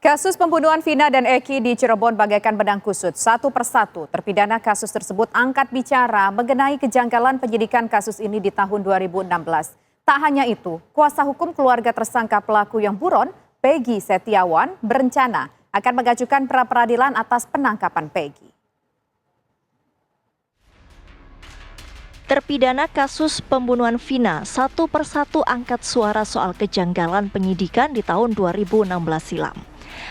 Kasus pembunuhan Vina dan Eki di Cirebon bagaikan benang kusut. Satu persatu terpidana kasus tersebut angkat bicara mengenai kejanggalan penyidikan kasus ini di tahun 2016. Tak hanya itu, kuasa hukum keluarga tersangka pelaku yang buron, Peggy Setiawan, berencana akan mengajukan pra-peradilan atas penangkapan Peggy. Terpidana kasus pembunuhan Vina satu persatu angkat suara soal kejanggalan penyidikan di tahun 2016 silam.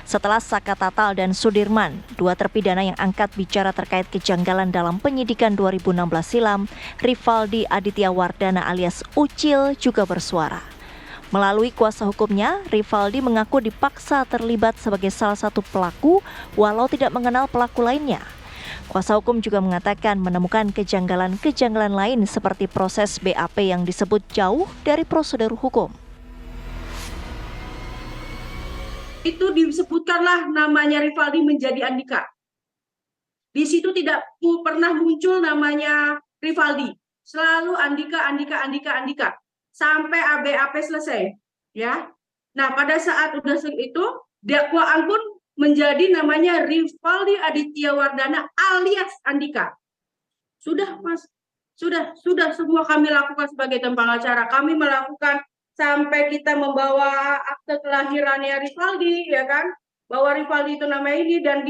Setelah Saka Tatal dan Sudirman, dua terpidana yang angkat bicara terkait kejanggalan dalam penyidikan 2016 silam, Rivaldi Aditya Wardana alias Ucil juga bersuara. Melalui kuasa hukumnya, Rivaldi mengaku dipaksa terlibat sebagai salah satu pelaku walau tidak mengenal pelaku lainnya. Kuasa hukum juga mengatakan menemukan kejanggalan-kejanggalan lain seperti proses BAP yang disebut jauh dari prosedur hukum. Itu disebutkanlah namanya Rivaldi menjadi Andika. Di situ tidak pernah muncul namanya Rivaldi. Selalu Andika. Sampai BAP selesai. Ya. Nah, pada saat udah itu, dakwaan pun menjadi namanya Rivaldi Aditya Wardana alias Andika. Sudah, Mas. Sudah semua kami lakukan sebagai tim pengacara. Kami melakukan sampai kita membawa akte kelahirannya Rivaldi, ya kan? Bahwa Rivaldi itu nama ini dan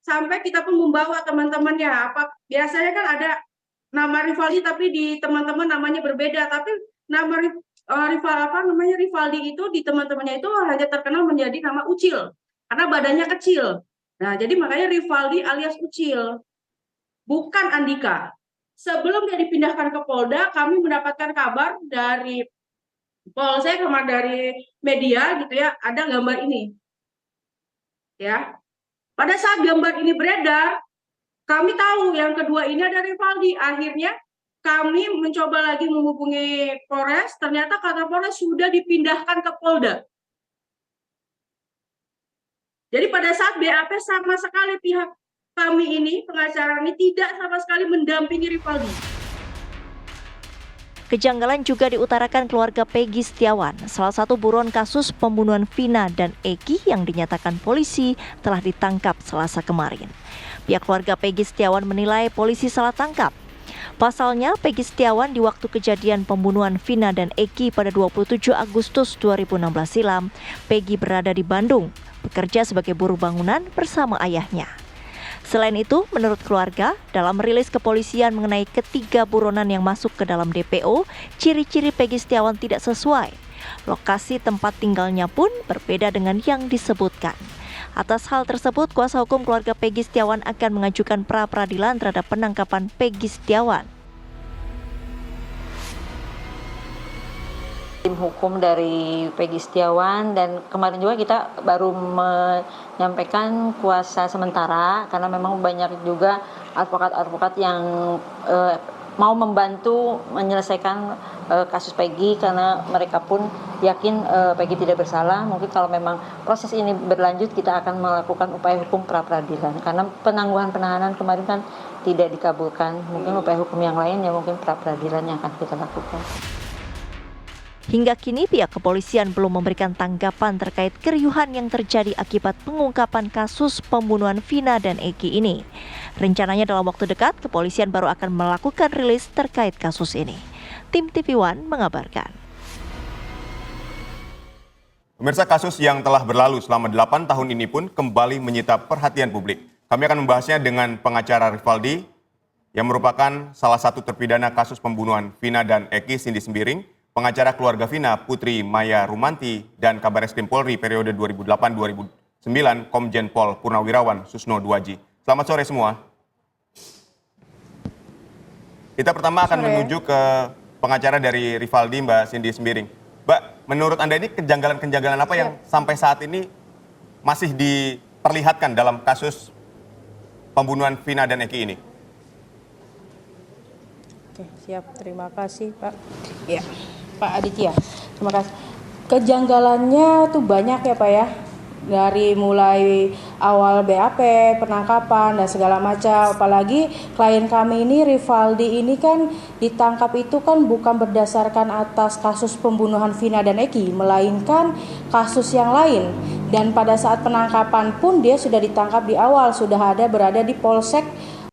sampai kita pun membawa teman-temannya. Biasanya kan ada nama Rivaldi tapi di teman-teman namanya berbeda, tapi nama Rivaldi itu di teman-temannya itu hanya terkenal menjadi nama Ucil karena badannya kecil. Nah, jadi makanya Rivaldi alias Ucil. Bukan Andika. Sebelum dia dipindahkan ke Polda, kami mendapatkan kabar dari Polsek sama dari media gitu ya, ada gambar ini. Ya. Pada saat gambar ini beredar, kami tahu yang kedua ini ada Rivaldi. Akhirnya kami mencoba lagi menghubungi Polres, ternyata kata Polres sudah dipindahkan ke Polda. Jadi pada saat BAP sama sekali pihak kami ini, pengacara ini tidak sama sekali mendampingi Rivaldi. Kejanggalan juga diutarakan keluarga Peggy Setiawan, salah satu buron kasus pembunuhan Vina dan Eki yang dinyatakan polisi telah ditangkap Selasa kemarin. Pihak keluarga Peggy Setiawan menilai polisi salah tangkap. Pasalnya, Peggy Setiawan di waktu kejadian pembunuhan Vina dan Eki pada 27 Agustus 2016 silam, Peggy berada di Bandung, bekerja sebagai buruh bangunan bersama ayahnya. Selain itu, menurut keluarga, dalam rilis kepolisian mengenai ketiga buronan yang masuk ke dalam DPO, ciri-ciri Peggy Setiawan tidak sesuai. Lokasi tempat tinggalnya pun berbeda dengan yang disebutkan. Atas hal tersebut, kuasa hukum keluarga Peggy Setiawan akan mengajukan pra-peradilan terhadap penangkapan Peggy Setiawan. Tim hukum dari Peggy Setiawan dan kemarin juga kita baru menyampaikan kuasa sementara karena memang banyak juga advokat-advokat yang mau membantu menyelesaikan kasus Peggy karena mereka pun yakin Peggy tidak bersalah. Mungkin kalau memang proses ini berlanjut kita akan melakukan upaya hukum pra-peradilan karena penangguhan penahanan kemarin kan tidak dikabulkan. Mungkin upaya hukum yang lain ya mungkin pra-peradilan yang akan kita lakukan. Hingga kini pihak kepolisian belum memberikan tanggapan terkait keriuhan yang terjadi akibat pengungkapan kasus pembunuhan Vina dan Eki ini. Rencananya dalam waktu dekat kepolisian baru akan melakukan rilis terkait kasus ini. Tim TV One mengabarkan. Pemirsa, kasus yang telah berlalu selama 8 tahun ini pun kembali menyita perhatian publik. Kami akan membahasnya dengan pengacara Rivaldi yang merupakan salah satu terpidana kasus pembunuhan Vina dan Eki, Cindy Sembiring, pengacara keluarga Vina, Putri Maya Rumanti, dan Kabareskrim Polri periode 2008-2009, Komjen Pol Purnawirawan Susno Duaji. Selamat sore semua. Kita pertama akan menuju ke pengacara dari Rivaldi, Mbak Cindy Sembiring. Mbak, menurut Anda ini kejanggalan-kejanggalan apa yang sampai saat ini masih diperlihatkan dalam kasus pembunuhan Vina dan Eki ini? Oke, siap. Terima kasih, Pak. Ya. Pak Aditya, terima kasih. Kejanggalannya tuh banyak ya Pak ya. dari mulai awal BAP, penangkapan dan segala macam. Apalagi klien kami ini Rivaldi ini kan ditangkap itu kan bukan berdasarkan atas kasus pembunuhan Vina dan Eki, melainkan kasus yang lain. Dan pada saat penangkapan pun dia sudah ditangkap di awal, sudah ada berada di Polsek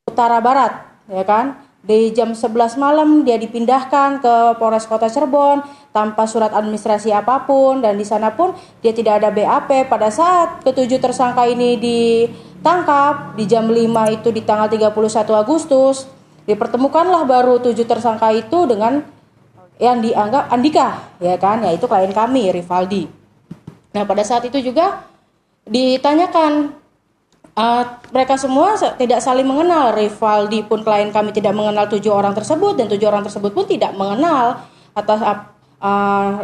Utara Barat, ya kan? Di jam 11 malam dia dipindahkan ke Polres Kota Cirebon tanpa surat administrasi apapun, dan di sana pun dia tidak ada BAP. Pada saat ketujuh tersangka ini ditangkap di jam 5 itu di tanggal 31 Agustus, dipertemukanlah baru 7 tersangka itu dengan yang dianggap Andika, ya kan, yaitu klien kami Rivaldi. Nah, pada saat itu juga ditanyakan, mereka semua tidak saling mengenal. Rivaldi pun klien kami tidak mengenal 7 orang tersebut, dan 7 orang tersebut pun tidak mengenal atas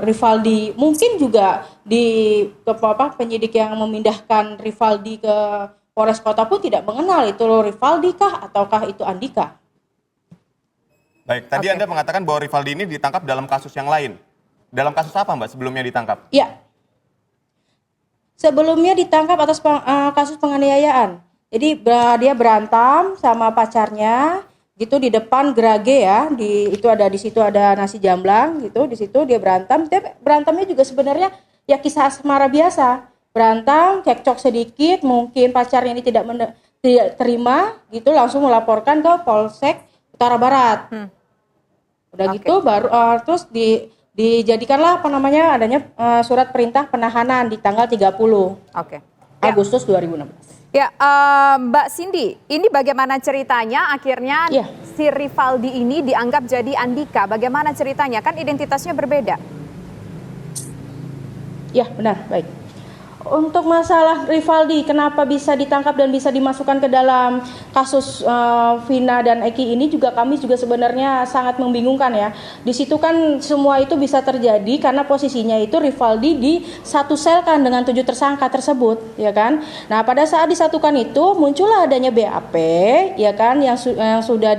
Rivaldi. Mungkin juga penyidik yang memindahkan Rivaldi ke Polres Kota pun tidak mengenal itu Rivaldi kah ataukah itu Andika. Baik, tadi Anda mengatakan bahwa Rivaldi ini ditangkap dalam kasus yang lain. Dalam kasus apa, Mbak, sebelumnya ditangkap? Ya. Sebelumnya ditangkap atas kasus penganiayaan. Jadi dia berantem sama pacarnya gitu di depan Gerage ya. Di situ ada nasi jamblang gitu. Di situ dia berantem. Berantemnya juga sebenarnya ya kisah asmara biasa. Berantem, cekcok sedikit, mungkin pacarnya ini tidak terima gitu, langsung melaporkan ke Polsek Utara Barat. Udah gitu baru terus dijadikanlah adanya surat perintah penahanan di tanggal 30 Agustus 2016. Ya, Mbak Cindy, ini bagaimana ceritanya akhirnya si Rivaldi ini dianggap jadi Andika? Bagaimana ceritanya? Kan identitasnya berbeda. Ya, benar, baik. Untuk masalah Rivaldi, kenapa bisa ditangkap dan bisa dimasukkan ke dalam kasus Vina dan Eki ini juga kami juga sebenarnya sangat membingungkan ya. Di situ kan semua itu bisa terjadi karena posisinya itu Rivaldi di satu sel kan dengan 7 tersangka tersebut, ya kan. Nah, pada saat disatukan itu muncullah adanya BAP, ya kan, yang sudah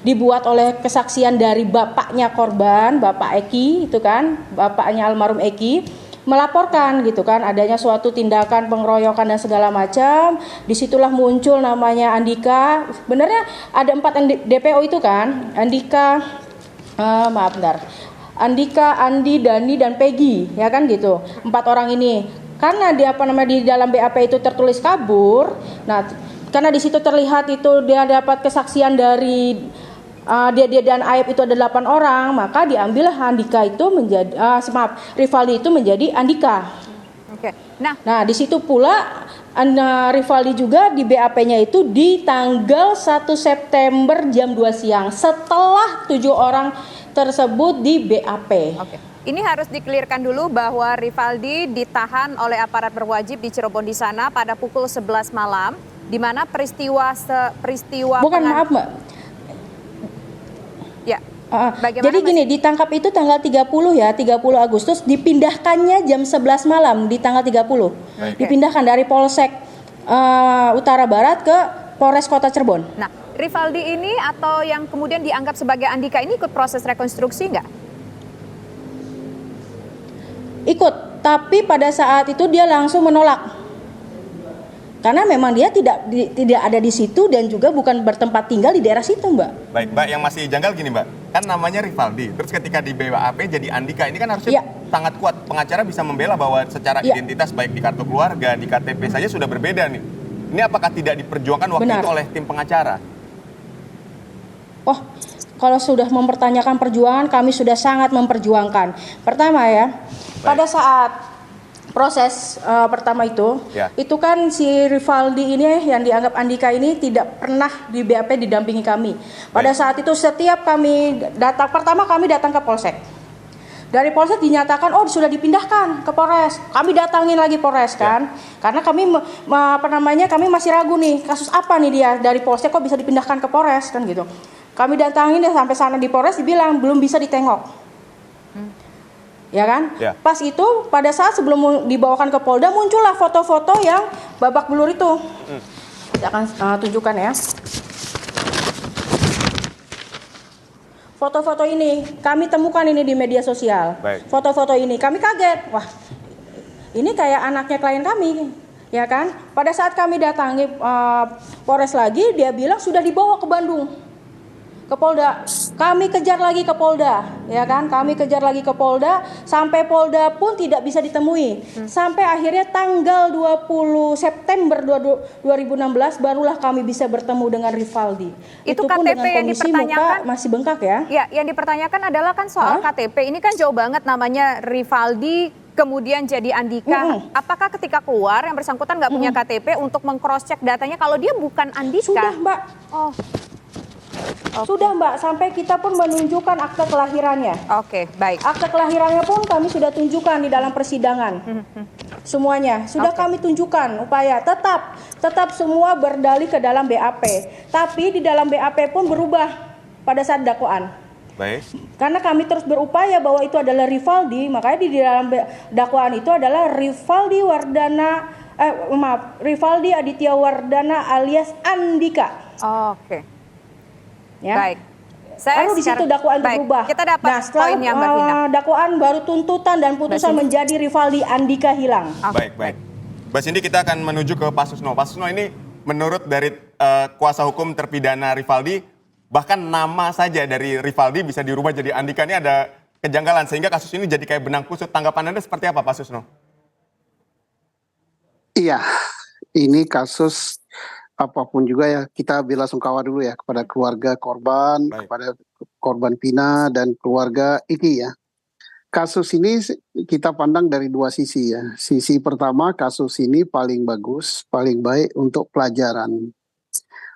dibuat oleh kesaksian dari bapaknya korban, Bapak Eki itu kan, bapaknya almarhum Eki. Melaporkan gitu kan adanya suatu tindakan pengeroyokan dan segala macam. Disitulah muncul namanya Andika. Sebenarnya ada 4 DPO itu kan, Andika, Andika, Andi, Dani, dan Peggy, ya kan gitu. 4 orang ini. Karena dia di dalam BAP itu tertulis kabur. Nah, karena di situ terlihat itu dia dapat kesaksian dari dia dan Aib itu ada 8 orang, maka diambillah Andika itu menjadi Rivaldi itu menjadi Andika. Oke. Nah, di situ pula Rivaldi juga di BAP-nya itu di tanggal 1 September jam 2 siang setelah 7 orang tersebut di BAP. Oke. Ini harus dikelirkan dulu bahwa Rivaldi ditahan oleh aparat berwajib di Cirebon di sana pada pukul 11 malam, di mana peristiwa maaf Mbak. Ya. Jadi gini, ditangkap itu tanggal 30 Agustus, dipindahkannya jam 11 malam di tanggal 30. Dipindahkan dari Polsek Utara Barat ke Polres Kota Cirebon. Nah, Rivaldi ini atau yang kemudian dianggap sebagai Andika ini ikut proses rekonstruksi nggak? Ikut, tapi pada saat itu dia langsung menolak. Karena memang dia tidak ada di situ dan juga bukan bertempat tinggal di daerah situ, Mbak. Baik, Mbak, yang masih janggal gini, Mbak. Kan namanya Rivaldi, terus ketika di BAP jadi Andika, ini kan harusnya sangat kuat. Pengacara bisa membela bahwa secara identitas baik di kartu keluarga, di KTP saja sudah berbeda nih. Ini apakah tidak diperjuangkan waktu itu oleh tim pengacara? Oh, kalau sudah mempertanyakan perjuangan, kami sudah sangat memperjuangkan. Pertama ya, pada saat proses pertama itu kan si Rivaldi ini yang dianggap Andika ini tidak pernah di BAP didampingi kami. Pada saat itu setiap kami datang, pertama kami datang ke Polsek. Dari Polsek dinyatakan sudah dipindahkan ke Polres. Kami datangin lagi Polres kan. Karena kami kami masih ragu nih, kasus apa nih dia dari Polsek kok bisa dipindahkan ke Polres kan gitu. Kami datangin sampai sana di Polres dibilang belum bisa ditengok. Ya kan? Pas itu pada saat sebelum dibawakan ke Polda muncullah foto-foto yang babak belur itu. Kita akan tunjukkan ya. Foto-foto ini kami temukan ini di media sosial. Foto-foto ini kami kaget. Wah, ini kayak anaknya klien kami, ya kan? Pada saat kami datangi Polres lagi, dia bilang sudah dibawa ke Bandung, ke Polda. Kami kejar lagi ke Polda, ya kan? Kami kejar lagi ke Polda, sampai Polda pun tidak bisa ditemui. Sampai akhirnya tanggal 20 September 2016 barulah kami bisa bertemu dengan Rivaldi. Itu pun KTP dengan yang kondisi dipertanyakan? muka masih bengkak ya. Ya, yang dipertanyakan adalah kan soal KTP. Ini kan jauh banget namanya Rivaldi, kemudian jadi Andika. Apakah ketika keluar yang bersangkutan nggak punya KTP untuk meng-cross check datanya kalau dia bukan Andika? Sudah, Mbak. Oh. Sudah, Mbak, sampai kita pun menunjukkan akte kelahirannya. Oke, baik. Akte kelahirannya pun kami sudah tunjukkan di dalam persidangan. Semuanya sudah kami tunjukkan upaya tetap semua berdalih ke dalam BAP. Tapi di dalam BAP pun berubah pada saat dakwaan. Baik. Karena kami terus berupaya bahwa itu adalah Rivaldi, makanya di dalam dakwaan itu adalah Rivaldi Aditya Wardana alias Andika. Oke. Ya. Baik. Saya Baru di situ dakwaan itu berubah. Kita dapat nah, setelah poinnya Mbak Vina. Dakwaan baru tuntutan dan putusan menjadi Rivaldi Andika hilang. Baik. Mbak Cindy, kita akan menuju ke Pak Susno. Pak Susno, ini menurut dari kuasa hukum terpidana Rivaldi, bahkan nama saja dari Rivaldi bisa dirubah jadi Andika, ini ada kejanggalan sehingga kasus ini jadi kayak benang kusut. Tanggapan Anda seperti apa, Pak Susno? Iya, ini kasus apapun juga ya, kita bela sungkawa dulu ya kepada keluarga korban, kepada korban Vina dan keluarga Iki ya. Kasus ini kita pandang dari dua sisi ya. Sisi pertama, kasus ini paling bagus, paling baik untuk pelajaran.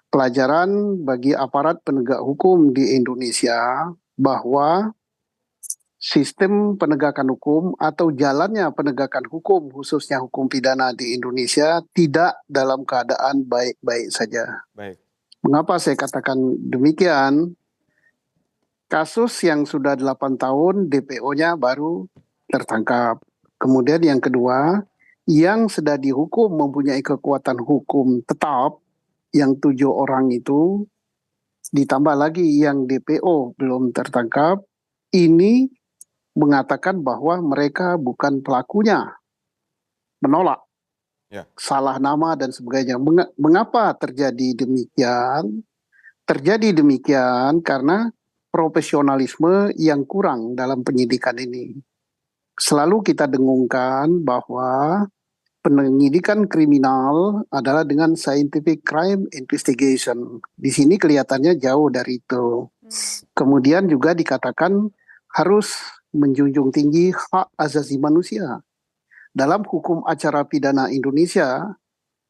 Pelajaran bagi aparat penegak hukum di Indonesia bahwa sistem penegakan hukum atau jalannya penegakan hukum khususnya hukum pidana di Indonesia tidak dalam keadaan baik-baik saja. Baik. Mengapa saya katakan demikian? Kasus yang sudah 8 tahun DPO-nya baru tertangkap. Kemudian yang kedua, yang sudah dihukum mempunyai kekuatan hukum tetap yang 7 orang itu, ditambah lagi yang DPO belum tertangkap, ini mengatakan bahwa mereka bukan pelakunya, menolak, salah nama dan sebagainya. Mengapa terjadi demikian? Terjadi demikian karena profesionalisme yang kurang dalam penyidikan ini. Selalu kita dengungkan bahwa penyidikan kriminal adalah dengan scientific crime investigation. Di sini kelihatannya jauh dari itu. Kemudian juga dikatakan harus menjunjung tinggi hak asasi manusia. Dalam hukum acara pidana Indonesia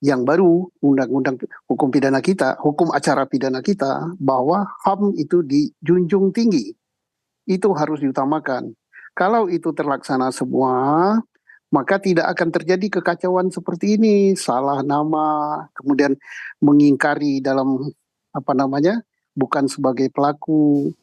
yang baru, undang-undang hukum pidana kita, hukum acara pidana kita, bahwa HAM itu dijunjung tinggi. Itu harus diutamakan. Kalau itu terlaksana semua, maka tidak akan terjadi kekacauan seperti ini. Salah nama, kemudian mengingkari dalam bukan sebagai pelaku,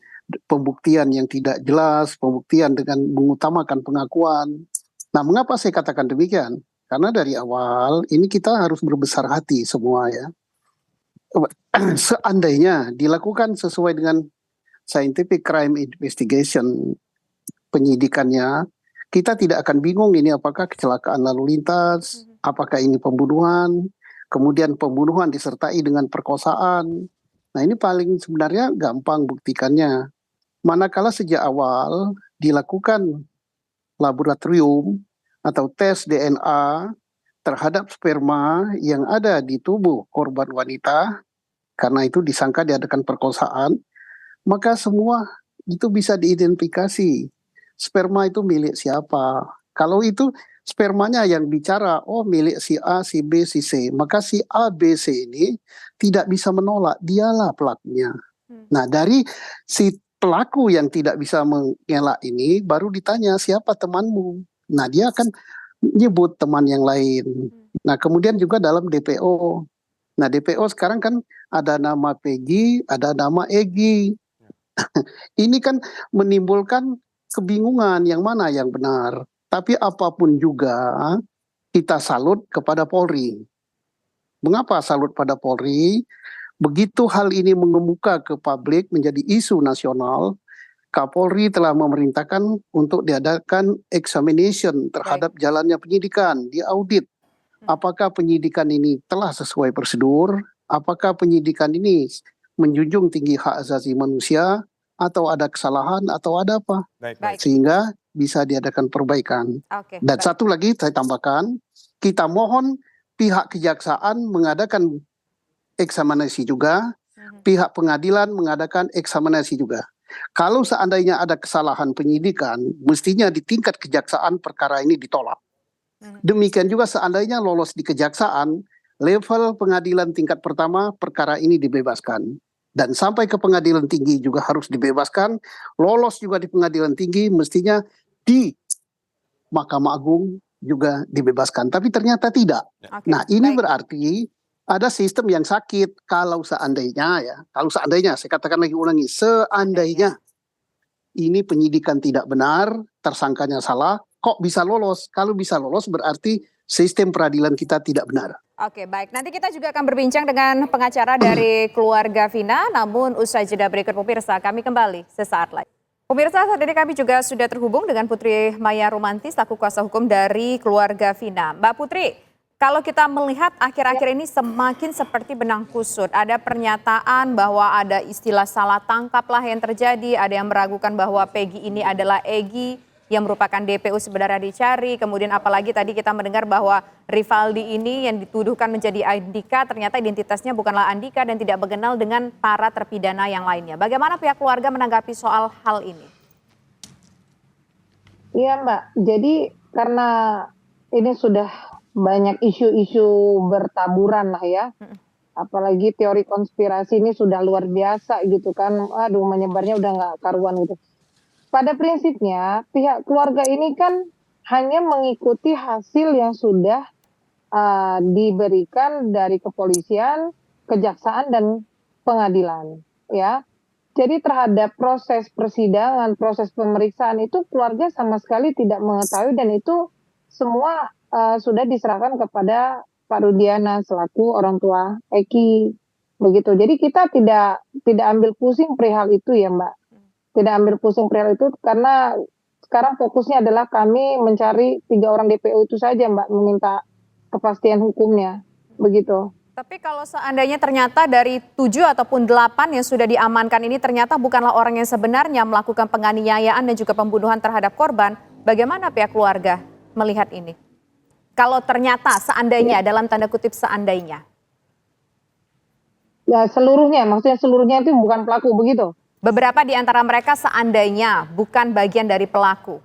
pembuktian yang tidak jelas, pembuktian dengan mengutamakan pengakuan. Nah, mengapa saya katakan demikian? Karena dari awal ini kita harus berbesar hati semua ya. Seandainya dilakukan sesuai dengan scientific crime investigation penyidikannya, kita tidak akan bingung ini apakah kecelakaan lalu lintas, apakah ini pembunuhan, kemudian pembunuhan disertai dengan perkosaan. Nah, ini paling sebenarnya gampang buktikannya. Manakala sejak awal dilakukan laboratorium atau tes DNA terhadap sperma yang ada di tubuh korban wanita, karena itu disangka diadakan perkosaan, maka semua itu bisa diidentifikasi. Sperma itu milik siapa? Kalau itu spermanya yang bicara, oh milik si A, si B, si C, maka si A, B, C ini tidak bisa menolak, dialah pelakunya. Nah, dari si pelaku yang tidak bisa mengelak ini baru ditanya siapa temanmu. Nah, dia akan nyebut teman yang lain. Nah, kemudian juga dalam DPO. Nah, DPO sekarang kan ada nama Peggy, ada nama Egy. Ini kan menimbulkan kebingungan yang mana yang benar. Tapi apapun juga kita salut kepada Polri. Mengapa salut pada Polri? Begitu hal ini mengemuka ke publik menjadi isu nasional, Kapolri telah memerintahkan untuk diadakan examination terhadap jalannya penyidikan, diaudit. Apakah penyidikan ini telah sesuai prosedur? Apakah penyidikan ini menjunjung tinggi hak asasi manusia? Atau ada kesalahan atau ada apa? Baik. Sehingga bisa diadakan perbaikan. Oke, Dan baik. satu lagi saya tambahkan, kita mohon pihak kejaksaan mengadakan eksaminasi juga, pihak pengadilan mengadakan eksaminasi juga. Kalau seandainya ada kesalahan penyidikan, mestinya di tingkat kejaksaan perkara ini ditolak. Demikian juga seandainya lolos di kejaksaan, level pengadilan tingkat pertama perkara ini dibebaskan. Dan sampai ke pengadilan tinggi juga harus dibebaskan, lolos juga di pengadilan tinggi, mestinya di Mahkamah Agung juga dibebaskan. Tapi ternyata tidak. Oke, Nah ini baik. berarti ada sistem yang sakit. Kalau seandainya saya katakan lagi ulangi, seandainya ini penyidikan tidak benar, tersangkanya salah, kok bisa lolos? Kalau bisa lolos berarti sistem peradilan kita tidak benar. Oke, baik. Nanti kita juga akan berbincang dengan pengacara dari keluarga Vina, namun usai jeda berikut pemirsa, kami kembali sesaat lagi. Pemirsa, saat ini kami juga sudah terhubung dengan Putri Maya Rumanti, selaku kuasa hukum dari keluarga Vina. Mbak Putri, kalau kita melihat akhir-akhir ini semakin seperti benang kusut. Ada pernyataan bahwa ada istilah salah tangkap lah yang terjadi, ada yang meragukan bahwa Peggy ini adalah Egy, yang merupakan DPO sebenarnya dicari. Kemudian apalagi tadi kita mendengar bahwa Rivaldi ini yang dituduhkan menjadi Andika ternyata identitasnya bukanlah Andika dan tidak mengenal dengan para terpidana yang lainnya. Bagaimana pihak keluarga menanggapi soal hal ini? Iya Mbak, jadi karena ini sudah banyak isu-isu bertaburan lah ya. Apalagi teori konspirasi ini sudah luar biasa gitu kan. Aduh, menyebarnya udah nggak karuan gitu. Pada prinsipnya pihak keluarga ini kan hanya mengikuti hasil yang sudah diberikan dari kepolisian, kejaksaan dan pengadilan, ya. Jadi terhadap proses persidangan, proses pemeriksaan itu keluarga sama sekali tidak mengetahui dan itu semua sudah diserahkan kepada Pak Rudiana selaku orang tua Eki, begitu. Jadi kita tidak ambil pusing perihal itu ya Mbak. Tidak ambil pusing perihal itu karena sekarang fokusnya adalah kami mencari 3 orang DPO itu saja Mbak, meminta kepastian hukumnya, begitu. Tapi kalau seandainya ternyata dari 7 ataupun 8 yang sudah diamankan ini ternyata bukanlah orang yang sebenarnya melakukan penganiayaan dan juga pembunuhan terhadap korban, bagaimana pihak keluarga melihat ini? Kalau ternyata seandainya, dalam tanda kutip seandainya. Ya seluruhnya, maksudnya seluruhnya itu bukan pelaku, begitu? Beberapa di antara mereka seandainya bukan bagian dari pelaku.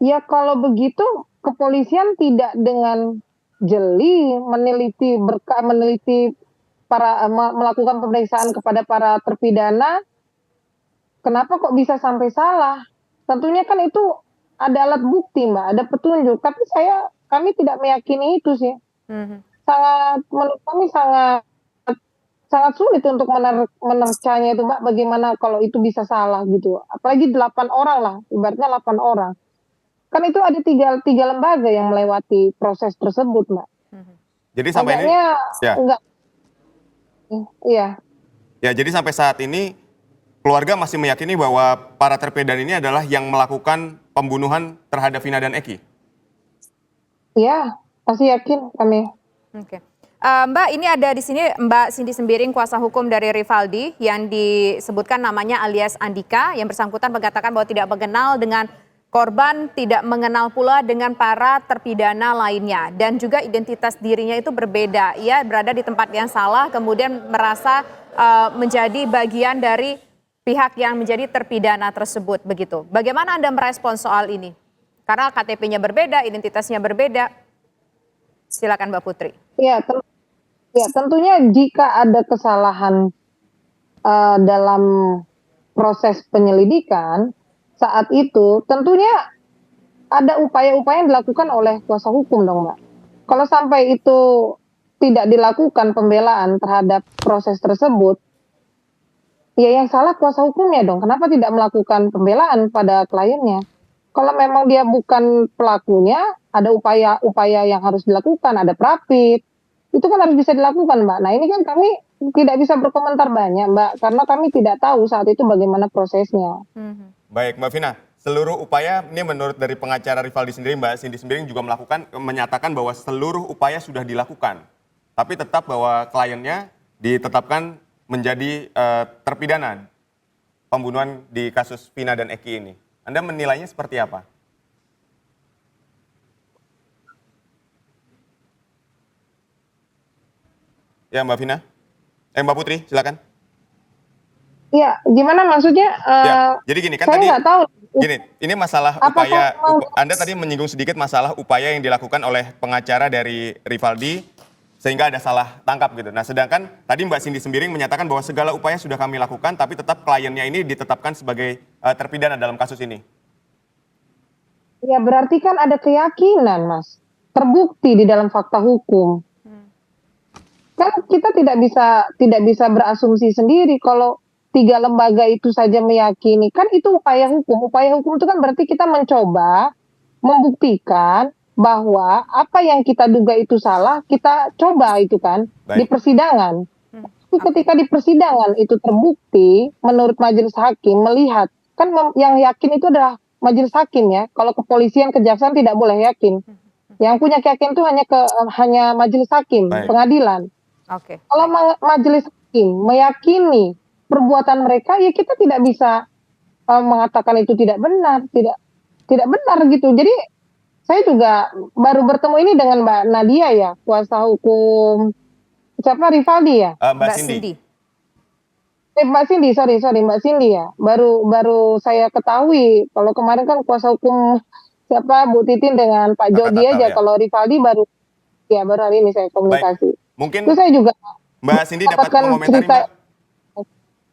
Ya kalau begitu kepolisian tidak dengan jeli meneliti melakukan pemeriksaan kepada para terpidana. Kenapa kok bisa sampai salah? Tentunya kan itu ada alat bukti Mbak, ada petunjuk. Tapi kami tidak meyakini itu sih. Menurut kami sangat sulit untuk menercanya itu Mbak, bagaimana kalau itu bisa salah gitu. Apalagi 8 orang lah, ibaratnya 8 orang. Kan itu ada tiga lembaga yang melewati proses tersebut Mbak. Jadi sampai ini, iya. Ya, jadi sampai saat ini keluarga masih meyakini bahwa para terpidana ini adalah yang melakukan pembunuhan terhadap Vina dan Eki? Iya, masih yakin kami. Oke. Mbak, ini ada di sini Mbak Cindy Sembiring, kuasa hukum dari Rivaldi, yang disebutkan namanya alias Andika, yang bersangkutan mengatakan bahwa tidak mengenal dengan korban, tidak mengenal pula dengan para terpidana lainnya, dan juga identitas dirinya itu berbeda. Ia berada di tempat yang salah, kemudian merasa menjadi bagian dari pihak yang menjadi terpidana tersebut, begitu. Bagaimana Anda merespons soal ini? Karena KTP-nya berbeda, identitasnya berbeda. Silakan Mbak Putri. Ya, tentunya jika ada kesalahan dalam proses penyelidikan, saat itu tentunya ada upaya-upaya yang dilakukan oleh kuasa hukum dong Mbak. Kalau sampai itu tidak dilakukan pembelaan terhadap proses tersebut, ya yang salah kuasa hukumnya dong. Kenapa tidak melakukan pembelaan pada kliennya? Kalau memang dia bukan pelakunya, ada upaya-upaya yang harus dilakukan, ada prapit, itu kan harus bisa dilakukan Mbak. Nah ini kan kami tidak bisa berkomentar banyak, Mbak, karena kami tidak tahu saat itu bagaimana prosesnya. Baik, Mbak Vina, seluruh upaya ini menurut dari pengacara Rivaldi sendiri, Mbak Cindy sendiri juga menyatakan bahwa seluruh upaya sudah dilakukan, tapi tetap bahwa kliennya ditetapkan menjadi terpidana pembunuhan di kasus Vina dan Eki ini. Anda menilainya seperti apa? Ya, Mbak Vina. Mbak Putri, silakan. Iya, gimana maksudnya? Ya, jadi gini kan Saya tadi, nggak tahu. gini, ini masalah upaya, Anda tadi menyinggung sedikit masalah upaya yang dilakukan oleh pengacara dari Rivaldi sehingga ada salah tangkap gitu. Nah, sedangkan tadi Mbak Cindy Sembiring menyatakan bahwa segala upaya sudah kami lakukan, tapi tetap kliennya ini ditetapkan sebagai terpidana dalam kasus ini. Ya berarti kan ada keyakinan, Mas. Terbukti di dalam fakta hukum. Kan kita tidak bisa berasumsi sendiri kalau 3 lembaga itu saja meyakini. Kan itu upaya hukum. Upaya hukum itu kan berarti kita mencoba membuktikan bahwa apa yang kita duga itu salah, kita coba itu kan di persidangan. Tapi ketika di persidangan itu terbukti menurut majelis hakim melihat, kan yang yakin itu adalah majelis hakim ya. Kalau kepolisian, kejaksaan tidak boleh yakin. Yang punya keyakinan itu hanya majelis hakim, pengadilan. Kalau majelis hakim meyakini perbuatan mereka, ya kita tidak bisa mengatakan itu tidak benar, tidak benar gitu. Jadi saya juga baru bertemu ini dengan Mbak Nadia ya, kuasa hukum siapa, Rivaldi ya? Mbak Cindy. Mbak Cindy, sorry Mbak Cindy ya. Baru saya ketahui kalau kemarin kan kuasa hukum siapa Bu Titin dengan Pak Jody aja. Ya. Kalau Rivaldi baru hari ini saya komunikasi. Baik. Mungkin itu saya juga Mbak Cindy dapat mengomentari Mbak,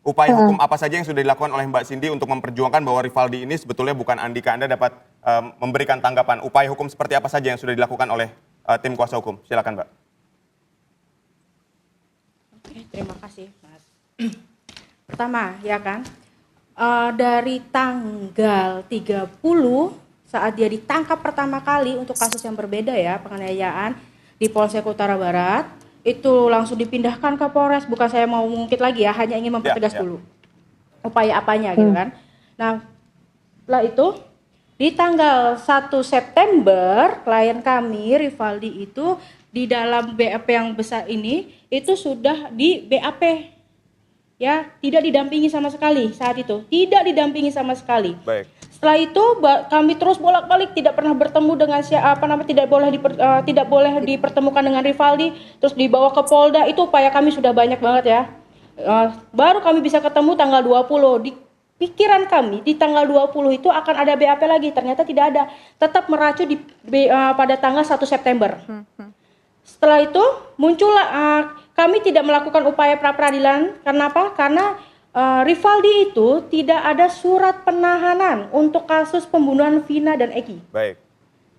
upaya hukum apa saja yang sudah dilakukan oleh Mbak Cindy untuk memperjuangkan bahwa Rivaldi ini sebetulnya bukan Andika. Anda dapat memberikan tanggapan upaya hukum seperti apa saja yang sudah dilakukan oleh tim kuasa hukum. Silakan, Mbak. Oke, terima kasih, Mas. Pertama, ya kan, dari tanggal 30 saat dia ditangkap pertama kali untuk kasus yang berbeda ya, penganiayaan di Polsek Utara Barat, itu langsung dipindahkan ke Polres. Bukan saya mau mengungkit lagi ya, hanya ingin mempertegas dulu upaya apanya gitu kan. Nah, setelah itu di tanggal 1 September klien kami Rivaldi itu di dalam BAP yang besar ini itu sudah di BAP ya, tidak didampingi sama sekali saat itu, tidak didampingi sama sekali. Baik. Setelah itu kami terus bolak-balik, tidak pernah bertemu dengan tidak boleh dipertemukan dengan Rivaldi, terus dibawa ke Polda. Itu upaya kami sudah banyak banget ya. Baru kami bisa ketemu tanggal 20. Di pikiran kami di tanggal 20 itu akan ada BAP lagi, ternyata tidak ada. Tetap meracu pada tanggal 1 September. Setelah itu muncullah kami tidak melakukan upaya pra-peradilan. Kenapa? Karena Rivaldi itu tidak ada surat penahanan untuk kasus pembunuhan Vina dan Eki. Baik.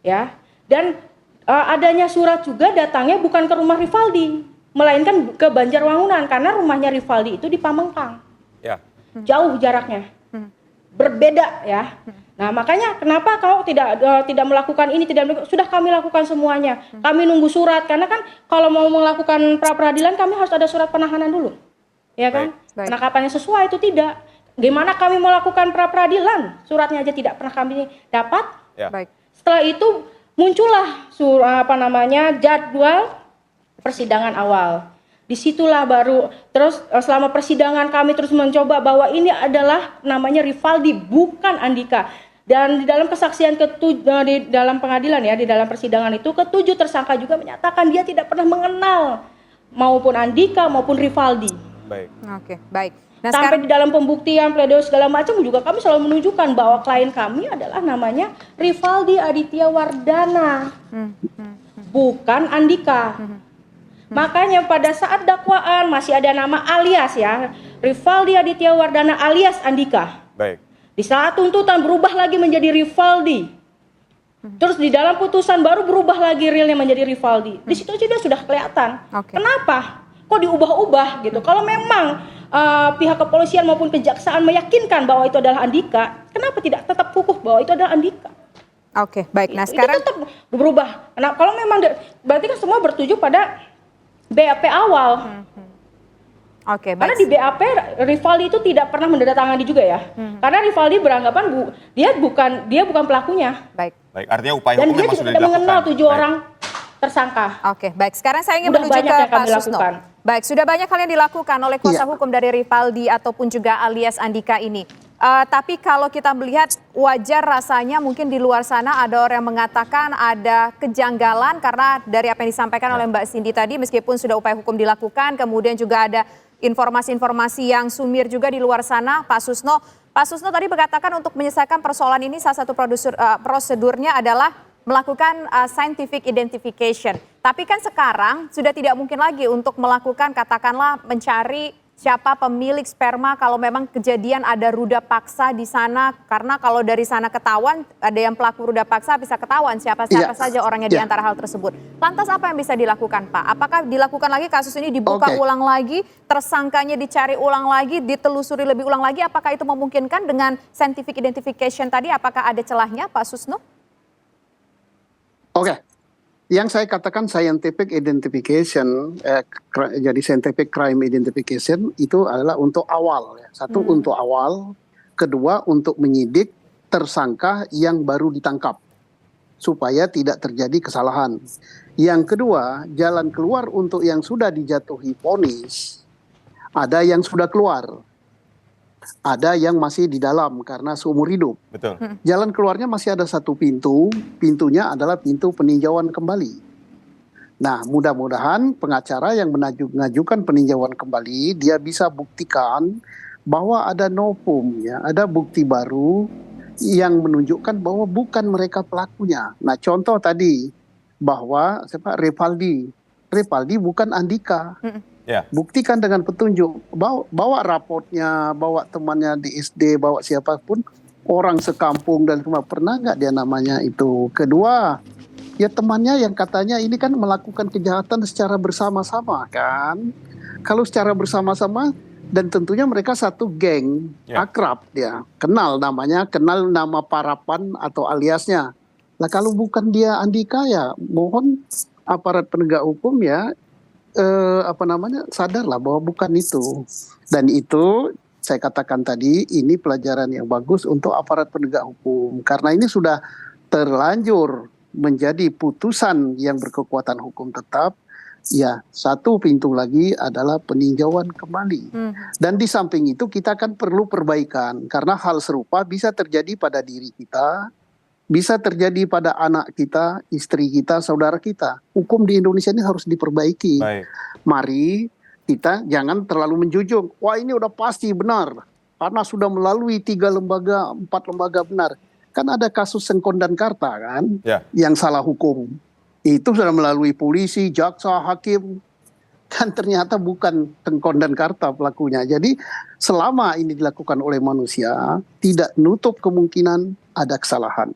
Ya, dan adanya surat juga datangnya bukan ke rumah Rivaldi, melainkan ke Banjarwangunan karena rumahnya Rivaldi itu di Pamengkang. Ya. Jauh jaraknya. Berbeda ya. Nah, makanya kenapa kau tidak melakukan ini, sudah kami lakukan semuanya. Kami nunggu surat karena kan kalau mau melakukan pra-peradilan kami harus ada surat penahanan dulu. Ya kan? Baik. Penangkapannya sesuai itu tidak. Gimana kami melakukan pra-peradilan? Suratnya aja tidak pernah kami dapat. Ya. Baik. Setelah itu muncullah jadwal persidangan awal. Disitulah baru terus selama persidangan kami terus mencoba bahwa ini adalah namanya Rivaldi bukan Andika. Dan di dalam kesaksian di dalam pengadilan ya, di dalam persidangan itu ketujuh tersangka juga menyatakan dia tidak pernah mengenal maupun Andika maupun Rivaldi. Baik. Oke, baik. Nah, Sampai di dalam pembuktian, pledoi segala macam juga kami selalu menunjukkan bahwa klien kami adalah namanya Rivaldi Aditya Wardana, bukan Andika. Makanya pada saat dakwaan masih ada nama alias ya, Rivaldi Aditya Wardana alias Andika. Baik. Di saat tuntutan berubah lagi menjadi Rivaldi. Terus di dalam putusan baru berubah lagi realnya menjadi Rivaldi. Di situ aja sudah kelihatan. Oke. Kenapa? Kok diubah-ubah gitu? Kalau memang pihak kepolisian maupun kejaksaan meyakinkan bahwa itu adalah Andika, kenapa tidak tetap kukuh bahwa itu adalah Andika? Oke, baik. Nah, Itu sekarang tetap berubah. Nah, kalau memang berarti kan semua bertuju pada BAP awal. Oke, Karena baik. di BAP Rivaldi itu tidak pernah menandatangani juga ya. Karena Rivaldi beranggapan dia bukan pelakunya. Baik. Baik, artinya upaya Dan hukum dia memang juga sudah tidak dilakukan. mengenal 7 Baik. orang tersangka. Oke, baik. Sekarang saya ingin Udah menuju banyak ke yang kami Pak Susno. lakukan. Baik, sudah banyak hal yang dilakukan oleh kuasa Iya. hukum dari Rivaldi ataupun juga alias Andika ini. Tapi kalau kita melihat wajar rasanya mungkin di luar sana ada orang yang mengatakan ada kejanggalan karena dari apa yang disampaikan oleh Mbak Cindy tadi meskipun sudah upaya hukum dilakukan kemudian juga ada informasi-informasi yang sumir juga di luar sana. Pak Susno tadi mengatakan untuk menyelesaikan persoalan ini salah satu prosedurnya adalah melakukan scientific identification. Tapi kan sekarang sudah tidak mungkin lagi untuk melakukan katakanlah mencari siapa pemilik sperma kalau memang kejadian ada ruda paksa di sana. Karena kalau dari sana ketahuan ada yang pelaku ruda paksa bisa ketahuan siapa Iya. saja orangnya di Iya. antara hal tersebut. Lantas apa yang bisa dilakukan Pak? Apakah dilakukan lagi kasus ini dibuka Oke. ulang lagi, tersangkanya dicari ulang lagi, ditelusuri lebih ulang lagi? Apakah itu memungkinkan dengan scientific identification tadi? Apakah ada celahnya Pak Susno? Oke, yang saya katakan scientific identification, jadi scientific crime identification itu adalah untuk awal. Ya. Satu untuk awal, kedua untuk menyidik tersangka yang baru ditangkap supaya tidak terjadi kesalahan. Yang kedua, jalan keluar untuk yang sudah dijatuhi vonis, ada yang sudah keluar, ada yang masih di dalam karena seumur hidup. Betul. Jalan keluarnya masih ada satu pintu, pintunya adalah pintu peninjauan kembali. Nah, mudah-mudahan pengacara yang mengajukan peninjauan kembali, dia bisa buktikan bahwa ada novum, ya, ada bukti baru yang menunjukkan bahwa bukan mereka pelakunya. Nah, contoh tadi bahwa Rivaldi bukan Andika. Ya. Buktikan dengan petunjuk, bawa rapotnya, bawa temannya di SD, bawa siapapun, orang sekampung dan semua, pernah nggak dia namanya itu. Kedua, ya temannya yang katanya ini kan melakukan kejahatan secara bersama-sama kan. Kalau secara bersama-sama dan tentunya mereka satu geng, Ya. akrab dia, kenal namanya, kenal nama parapan atau aliasnya. Lah kalau bukan dia Andika ya mohon aparat penegak hukum ya sadarlah bahwa bukan itu. Dan itu saya katakan tadi ini pelajaran yang bagus untuk aparat penegak hukum karena ini sudah terlanjur menjadi putusan yang berkekuatan hukum tetap. Ya, satu pintu lagi adalah peninjauan kembali. Dan di samping itu kita kan perlu perbaikan karena hal serupa bisa terjadi pada diri kita, bisa terjadi pada anak kita, istri kita, saudara kita. Hukum di Indonesia ini harus diperbaiki. Baik. Mari kita jangan terlalu menjunjung. Wah ini udah pasti benar. Karena sudah melalui 3 lembaga, 4 lembaga benar. Kan ada kasus Sengkon dan Karta kan, Ya. yang salah hukum. Itu sudah melalui polisi, jaksa, hakim. Kan ternyata bukan Sengkon dan Karta pelakunya. Jadi selama ini dilakukan oleh manusia, tidak nutup kemungkinan ada kesalahan.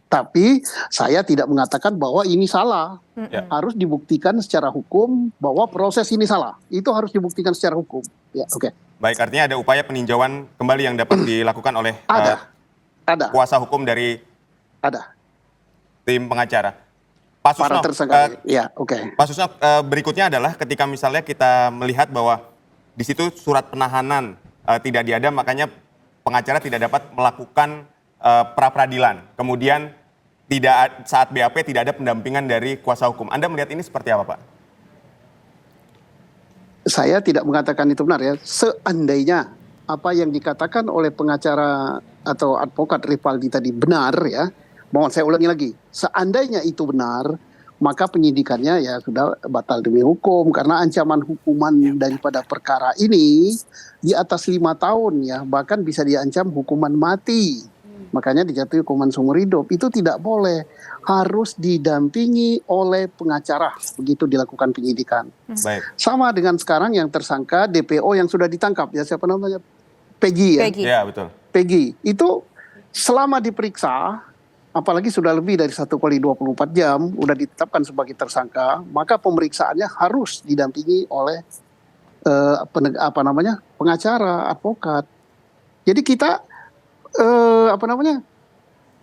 Tapi saya tidak mengatakan bahwa ini salah. Ya. Harus dibuktikan secara hukum bahwa proses ini salah. Itu harus dibuktikan secara hukum. Ya, oke. Baik, artinya ada upaya peninjauan kembali yang dapat dilakukan oleh Ada, kuasa hukum dari ada. tim pengacara. Pak Para Susno, tersangka. Ya, oke. Pak Susno, berikutnya adalah ketika misalnya kita melihat bahwa di situ surat penahanan tidak diada, makanya pengacara tidak dapat melakukan pra-peradilan. Kemudian saat BAP tidak ada pendampingan dari kuasa hukum. Anda melihat ini seperti apa, Pak? Saya tidak mengatakan itu benar ya. Seandainya apa yang dikatakan oleh pengacara atau advokat Rivaldi tadi benar ya. Mohon saya ulangi lagi. Seandainya itu benar, maka penyidikannya ya sudah batal demi hukum karena ancaman hukuman daripada perkara ini di atas 5 tahun ya, bahkan bisa diancam hukuman mati. Makanya dijatuhi hukuman seumur hidup. Itu tidak boleh. Harus didampingi oleh pengacara. Begitu dilakukan penyidikan. Baik. Sama dengan sekarang yang tersangka DPO yang sudah ditangkap. Ya siapa namanya? Peggy ya. Peggy. Ya, betul. Peggy. Itu selama diperiksa, apalagi sudah lebih dari 1 kali 24 jam, udah ditetapkan sebagai tersangka, maka pemeriksaannya harus didampingi oleh pengacara, advokat. Jadi kita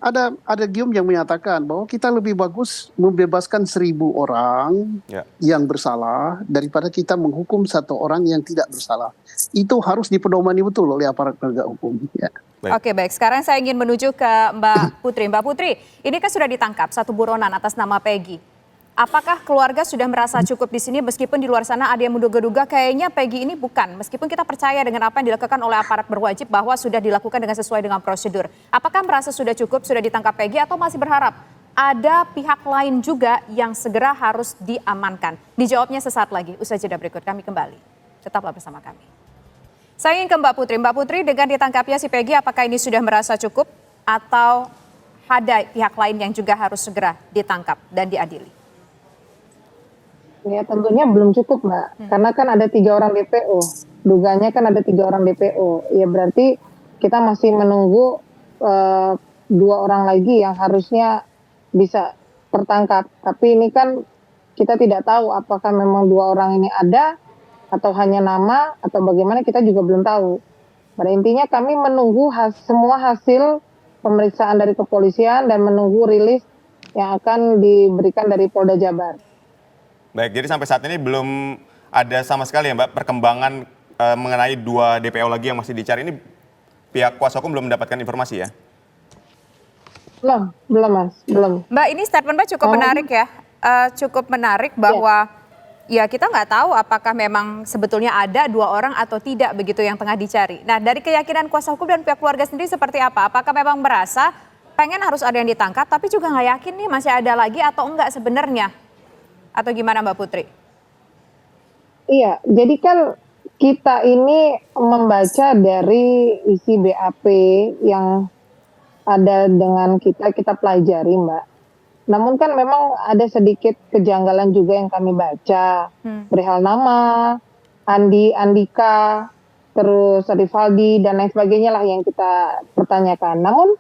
ada gium yang menyatakan bahwa kita lebih bagus membebaskan 1.000 orang yang bersalah daripada kita menghukum 1 orang yang tidak bersalah. Itu harus dipedomani betul oleh aparat penegak hukum. Ya. Oke, baik. Sekarang saya ingin menuju ke Mbak Putri. Mbak Putri, ini kan sudah ditangkap 1 buronan atas nama Peggy. Apakah keluarga sudah merasa cukup di sini meskipun di luar sana ada yang menduga-duga kayaknya Peggy ini bukan. Meskipun kita percaya dengan apa yang dilakukan oleh aparat berwajib bahwa sudah dilakukan dengan sesuai dengan prosedur. Apakah merasa sudah cukup, sudah ditangkap Peggy atau masih berharap ada pihak lain juga yang segera harus diamankan? Dijawabnya sesaat lagi. Usai jeda berikut kami kembali. Tetaplah bersama kami. Saya ingin ke Mbak Putri. Mbak Putri, dengan ditangkapnya si Peggy, apakah ini sudah merasa cukup atau ada pihak lain yang juga harus segera ditangkap dan diadili? Ya tentunya belum cukup Mbak, karena kan ada 3 orang DPO, dugaannya kan ada 3 orang DPO, ya berarti kita masih menunggu 2 orang lagi yang harusnya bisa tertangkap. Tapi ini kan kita tidak tahu apakah memang 2 orang ini ada atau hanya nama atau bagaimana, kita juga belum tahu. Pada intinya kami menunggu semua hasil pemeriksaan dari kepolisian dan menunggu rilis yang akan diberikan dari Polda Jabar. Baik, jadi sampai saat ini belum ada sama sekali ya Mbak perkembangan mengenai 2 DPO lagi yang masih dicari. Ini pihak kuasa hukum belum mendapatkan informasi ya? Belum Mas, belum. Mbak, ini statement Mbak cukup menarik ya. Cukup menarik bahwa ya kita nggak tahu apakah memang sebetulnya ada 2 orang atau tidak begitu yang tengah dicari. Nah, dari keyakinan kuasa hukum dan pihak keluarga sendiri seperti apa? Apakah memang merasa pengen harus ada yang ditangkap tapi juga nggak yakin nih masih ada lagi atau enggak sebenarnya? Atau gimana Mbak Putri? Iya, jadi kan kita ini membaca dari isi BAP yang ada dengan kita pelajari Mbak. Namun kan memang ada sedikit kejanggalan juga yang kami baca. Perihal nama, Andika, terus Rivaldi dan lain sebagainya lah yang kita pertanyakan. Namun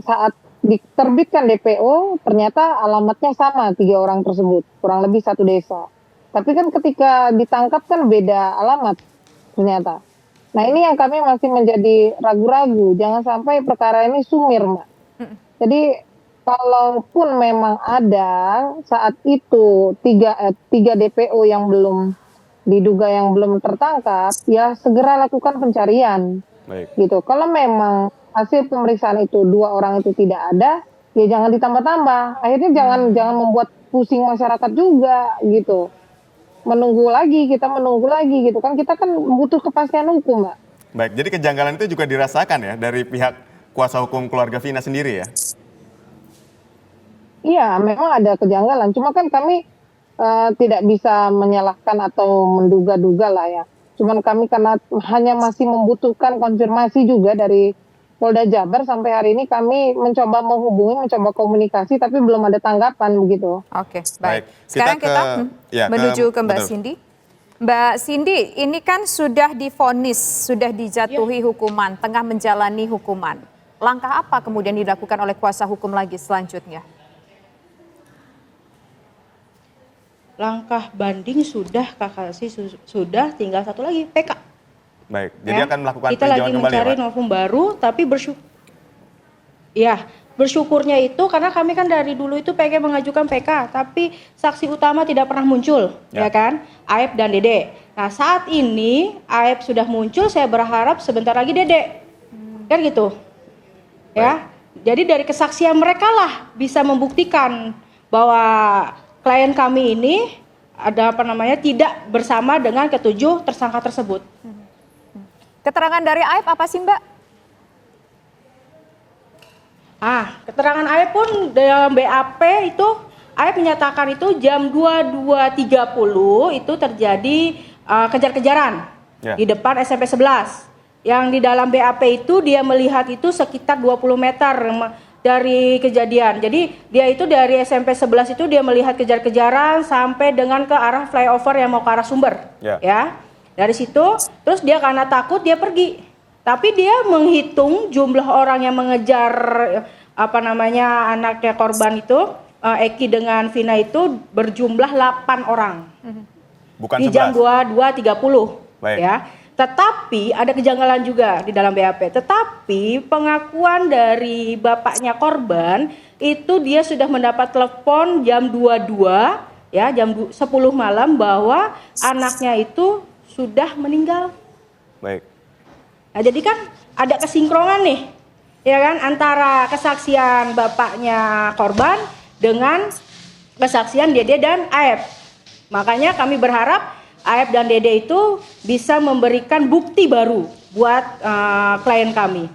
saat diterbitkan DPO, ternyata alamatnya sama 3 orang tersebut, kurang lebih 1 desa. Tapi kan ketika ditangkap kan beda alamat ternyata. Nah ini yang kami masih menjadi ragu-ragu, jangan sampai perkara ini sumir Mbak. Jadi kalaupun memang ada saat itu 3 DPO yang belum diduga yang belum tertangkap, ya segera lakukan pencarian. Baik. Gitu. Kalau memang hasil pemeriksaan itu 2 orang itu tidak ada, ya jangan ditambah-tambah. Akhirnya jangan membuat pusing masyarakat juga gitu. Kita menunggu lagi gitu kan. Kita kan butuh kepastian hukum, Mbak. Baik, jadi kejanggalan itu juga dirasakan ya dari pihak kuasa hukum keluarga Vina sendiri ya? Iya, memang ada kejanggalan. Cuma kan kami tidak bisa menyalahkan atau menduga-duga lah ya. Cuman kami karena hanya masih membutuhkan konfirmasi juga dari Polda Jabar, sampai hari ini kami mencoba menghubungi, mencoba komunikasi, tapi belum ada tanggapan begitu. Oke, baik. Sekarang kita menuju ke Mbak Cindy. Mbak Cindy, ini kan sudah divonis, sudah dijatuhi hukuman, tengah menjalani hukuman. Langkah apa kemudian dilakukan oleh kuasa hukum lagi selanjutnya? Langkah banding sudah, kasasi sudah, tinggal 1 lagi, PK. Baik, jadi akan melakukan kita lagi kembali mencari ya, novum baru, tapi bersyukurnya itu karena kami kan dari dulu itu pengen mengajukan PK, tapi saksi utama tidak pernah muncul, ya kan? Aep dan Dede. Nah saat ini Aep sudah muncul, saya berharap sebentar lagi Dede, kan gitu, ya. Jadi dari kesaksian mereka lah bisa membuktikan bahwa klien kami ini tidak bersama dengan ke-7 tersangka tersebut. Keterangan dari Aep apa sih Mbak? Keterangan Aep pun dalam BAP itu Aep menyatakan itu jam 22.30 itu terjadi kejar-kejaran di depan SMP 11. Yang di dalam BAP itu dia melihat itu sekitar 20 meter dari kejadian. Jadi dia itu dari SMP 11 itu dia melihat kejar-kejaran sampai dengan ke arah flyover yang mau ke arah Sumber. Ya. Dari situ, terus dia karena takut dia pergi. Tapi dia menghitung jumlah orang yang mengejar anaknya korban itu, Eki dengan Vina itu berjumlah 8 orang. Bukan di jam 22.30. Baik. Ya. Tetapi ada kejanggalan juga di dalam BAP. Tetapi pengakuan dari bapaknya korban itu dia sudah mendapat telepon jam 22 ya, jam 10 malam bahwa anaknya itu sudah meninggal. Baik. Nah, jadi kan ada kesinkronan nih, ya kan, antara kesaksian bapaknya korban dengan kesaksian Dede dan Aep. Makanya kami berharap Aep dan Dede itu bisa memberikan bukti baru buat klien kami.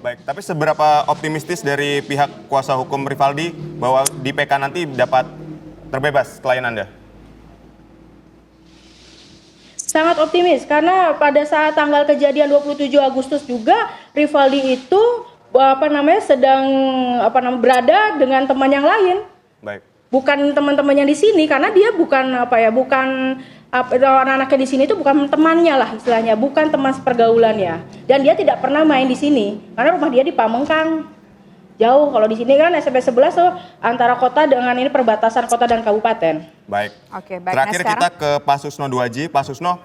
Baik, tapi seberapa optimistis dari pihak kuasa hukum Rivaldi bahwa di PK nanti dapat terbebas klien Anda? Sangat optimis karena pada saat tanggal kejadian 27 Agustus juga Rivaldi itu sedang berada dengan teman yang lain. Baik. Bukan teman-teman yang di sini karena dia bukan anak-anaknya di sini itu bukan temannya lah istilahnya, bukan teman sepergaulannya. Dan dia tidak pernah main di sini karena rumah dia di Pamengkang. Jauh, kalau di sini kan SMP 11 tuh antara kota dengan ini perbatasan kota dan kabupaten. Baik. Oke, baik. Terakhir Nah, kita ke Pak Susno Duaji. Pak Susno,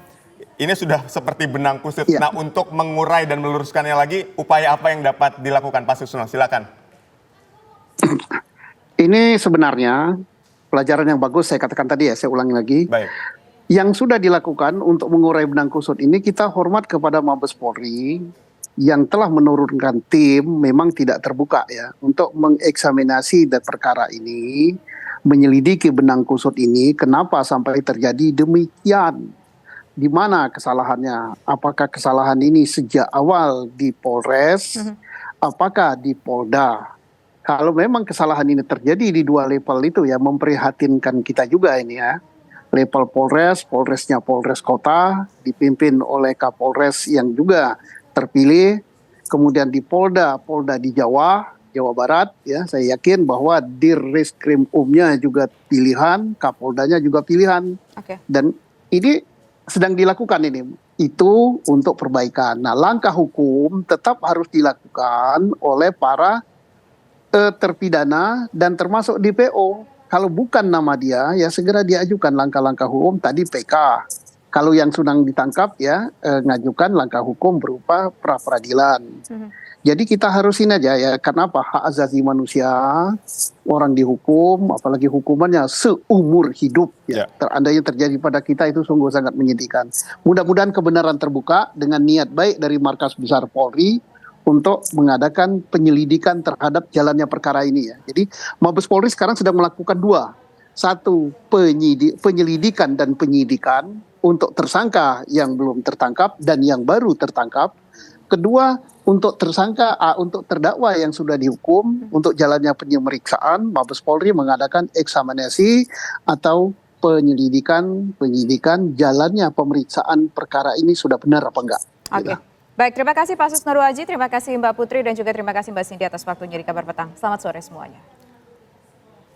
ini sudah seperti benang kusut. Iya. Nah, untuk mengurai dan meluruskannya lagi, upaya apa yang dapat dilakukan Pak Susno? Silakan. Ini sebenarnya pelajaran yang bagus, saya katakan tadi ya, saya ulangi lagi. Baik. Yang sudah dilakukan untuk mengurai benang kusut ini, kita hormat kepada Mabes Polri yang telah menurunkan tim, memang tidak terbuka ya, untuk mengeksaminasi perkara ini, menyelidiki benang kusut ini, kenapa sampai terjadi demikian. Di mana kesalahannya? Apakah kesalahan ini sejak awal di Polres, apakah di Polda? Kalau memang kesalahan ini terjadi di dua level itu ya, memprihatinkan kita juga ini ya. Level Polres, Polresnya Polres Kota, dipimpin oleh Kapolres yang juga terpilih. Kemudian di Polda, Polda di Jawa Barat ya, saya yakin bahwa Dirreskrimumnya juga pilihan, Kapoldanya juga pilihan. Oke. Dan ini sedang dilakukan ini. Itu untuk perbaikan. Nah, langkah hukum tetap harus dilakukan oleh para terpidana dan termasuk DPO. Kalau bukan nama dia, ya segera diajukan langkah-langkah hukum tadi PK. Kalau yang sedang ditangkap ya ngajukan langkah hukum berupa pra peradilan. Jadi kita harusin aja ya, kenapa hak asasi manusia orang dihukum, apalagi hukumannya seumur hidup ya. Seandainya terjadi pada kita itu sungguh sangat menyedihkan. Mudah-mudahan kebenaran terbuka dengan niat baik dari Markas Besar Polri untuk mengadakan penyelidikan terhadap jalannya perkara ini ya. Jadi Mabes Polri sekarang sedang melakukan dua. Satu, penyelidikan dan penyidikan untuk tersangka yang belum tertangkap dan yang baru tertangkap. Kedua, untuk untuk terdakwa yang sudah dihukum, untuk jalannya penyelidikan, Mabes Polri mengadakan eksaminasi atau penyidikan jalannya pemeriksaan perkara ini sudah benar apa enggak. Oke. Baik, terima kasih Pak Susno Duaji, terima kasih Mbak Putri, dan juga terima kasih Mbak Cindy atas waktunya di Kabar Petang. Selamat sore semuanya.